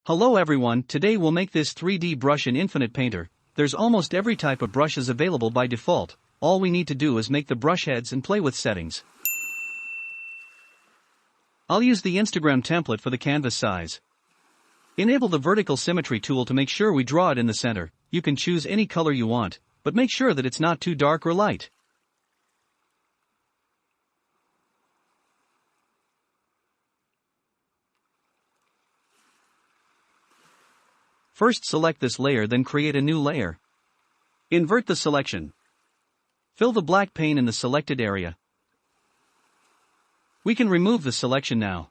Hello everyone, today we'll make this 3D brush in Infinite Painter. There's almost every type of brushes available by default. All we need to do is make the brush heads and play with settings. I'll use the Instagram template for the canvas size. Enable the vertical symmetry tool to make sure we draw it in the center. You can choose any color you want, but make sure that it's not too dark or light. First select this layer, then create a new layer. Invert the selection. Fill the black pane in the selected area. We can remove the selection now.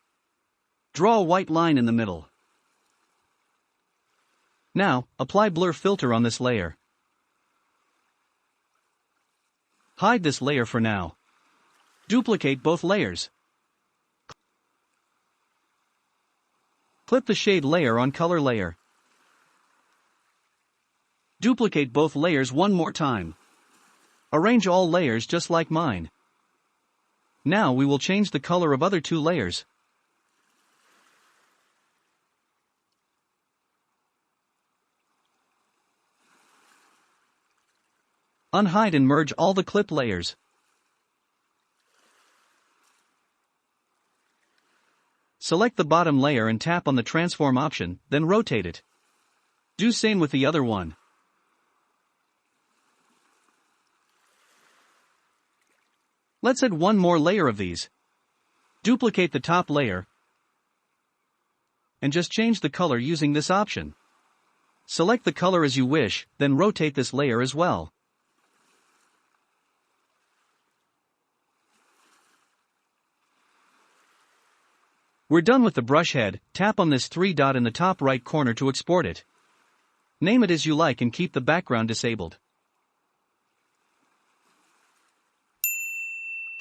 Draw a white line in the middle. Now, apply blur filter on this layer. Hide this layer for now. Duplicate both layers. Clip the shade layer on color layer. Duplicate both layers one more time. Arrange all layers just like mine. Now we will change the color of other two layers. Unhide and merge all the clipped layers. Select the bottom layer and tap on the transform option, then rotate it. Do same with the other one. Let's add one more layer of these. Duplicate the top layer and just change the color using this option. Select the color as you wish, then rotate this layer as well. We're done with the brush head. Tap on this 3 dot in the top right corner to export it. Name it as you like and keep the background disabled.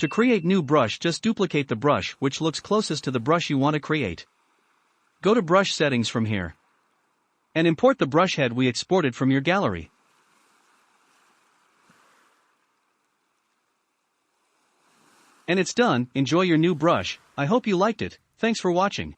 To create new brush, just duplicate the brush which looks closest to the brush you want to create. Go to brush settings from here and import the brush head we exported from your gallery. And it's done. Enjoy your new brush. I hope you liked it. Thanks for watching.